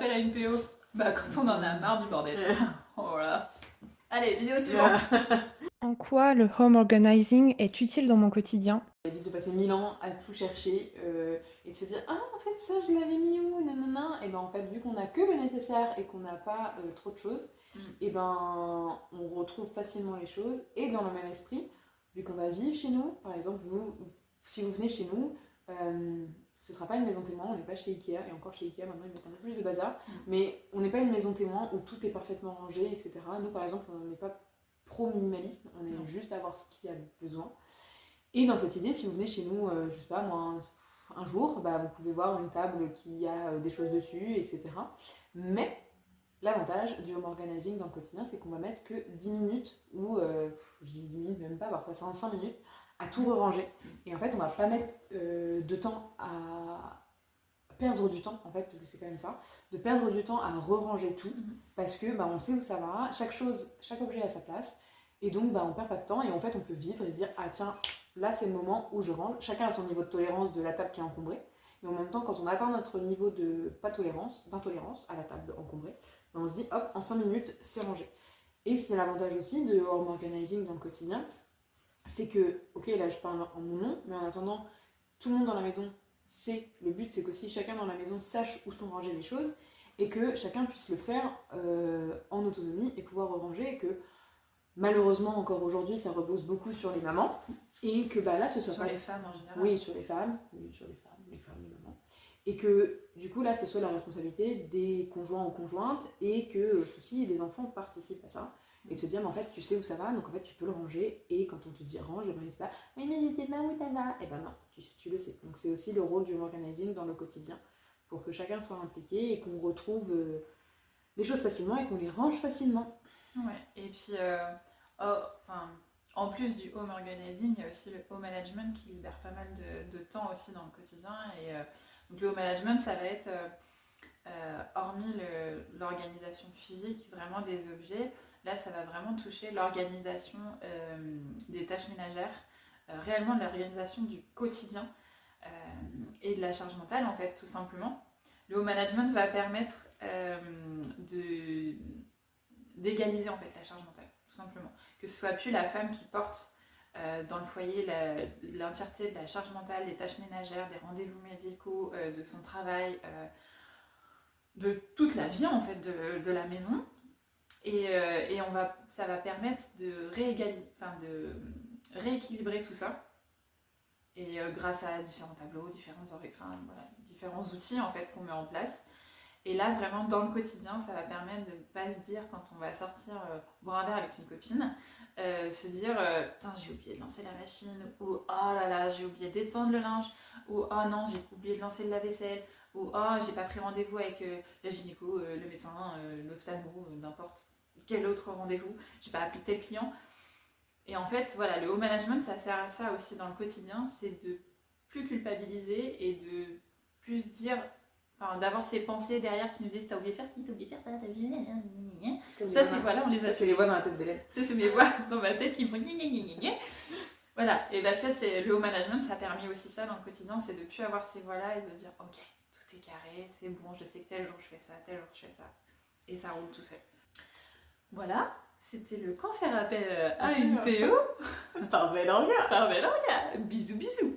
appel à une PO? Bah quand on en a marre du bordel. Voilà. Allez, vidéo suivante. En quoi le home organizing est utile dans mon quotidien? Ça évite de passer 1000 ans à tout chercher et de se dire ah en fait ça je l'avais mis où nanana et ben en fait vu qu'on a que le nécessaire et qu'on n'a pas trop de choses et ben on retrouve facilement les choses et dans le même esprit vu qu'on va vivre chez nous par exemple si vous venez chez nous ce sera pas une maison témoin, on n'est pas chez Ikea et encore chez Ikea maintenant ils mettent un peu plus de bazar mais on n'est pas une maison témoin où tout est parfaitement rangé etc. Nous par exemple on n'est pas pro minimalisme, on est juste à voir ce qu'il y a besoin. Et dans cette idée, si vous venez chez nous, je sais pas moi, un jour, bah, vous pouvez voir une table qui a des choses dessus, etc. Mais l'avantage du home organizing dans le quotidien, c'est qu'on va mettre que 10 minutes, ou je dis 10 minutes, même pas, parfois c'est en 5 minutes, à tout ranger. Et en fait, on va pas mettre de temps à perdre du temps, en fait, parce que c'est quand même ça, de perdre du temps à re-ranger tout, parce que bah, on sait où ça va, chaque objet a sa place, et donc bah, on perd pas de temps, et en fait on peut vivre et se dire, ah tiens, là c'est le moment où je range, chacun a son niveau de tolérance de la table qui est encombrée, mais en même temps quand on atteint notre niveau de pas tolérance, d'intolérance à la table encombrée, bah, on se dit, hop, en 5 minutes, c'est rangé. Et c'est l'avantage aussi de home organizing dans le quotidien, c'est que, ok là je parle en mon nom, mais en attendant, tout le monde dans la maison le but, c'est qu'aussi chacun dans la maison sache où sont rangées les choses et que chacun puisse le faire en autonomie et pouvoir ranger et que malheureusement encore aujourd'hui ça repose beaucoup sur les mamans et que bah là ce soit sur pas les femmes en général. Oui, sur les femmes, les mamans. Et que du coup là ce soit la responsabilité des conjoints ou conjointes et que aussi les enfants participent à ça. Et de se dire, mais en fait, tu sais où ça va, donc en fait, tu peux le ranger. Et quand on te dit range, ben, il se pas, oui, mais j'étais pas où ça va. Et ben non, tu le sais. Donc c'est aussi le rôle du organizing dans le quotidien pour que chacun soit impliqué et qu'on retrouve les choses facilement et qu'on les range facilement. Ouais, et puis, en plus du home organizing, il y a aussi le home management qui libère pas mal de temps aussi dans le quotidien. Et donc le home management, ça va être, hormis l'organisation physique vraiment des objets, là ça va vraiment toucher l'organisation des tâches ménagères, réellement de l'organisation du quotidien et de la charge mentale en fait tout simplement. Le home management va permettre d'égaliser en fait la charge mentale tout simplement. Que ce soit plus la femme qui porte dans le foyer l'entièreté de la charge mentale, des tâches ménagères, des rendez-vous médicaux, de son travail, de toute la vie en fait de la maison. Et ça va permettre de rééquilibrer tout ça. Et grâce à différents tableaux, différents outils en fait qu'on met en place. Et là vraiment dans le quotidien, ça va permettre de ne pas se dire quand on va sortir boire un verre avec une copine, se dire putain j'ai oublié de lancer la machine, ou oh là là j'ai oublié d'étendre le linge, ou oh non j'ai oublié de lancer le lave-vaisselle, ou oh j'ai pas pris rendez-vous avec la gynéco, le médecin, l'ophtalmo, n'importe quel autre rendez-vous, j'ai pas appelé tel client. Et en fait voilà, le home management ça sert à ça aussi dans le quotidien, c'est de plus culpabiliser et de plus dire, enfin d'avoir ces pensées derrière qui nous disent t'as oublié de faire ci, t'as oublié de faire ça, t'as oublié de... Ça c'est voilà, on les a. C'est les voix dans la tête d'Hélène. Ça c'est mes voix dans ma tête qui me font voilà, et bah ça c'est le home management, ça a permis aussi ça dans le quotidien, c'est de plus avoir ces voix-là et de dire ok, tout est carré, c'est bon, je sais que tel jour je fais ça, tel jour je fais ça, et ça roule tout seul. Voilà, c'était le quand faire appel à une PO Par Belorga. Bisous bisous.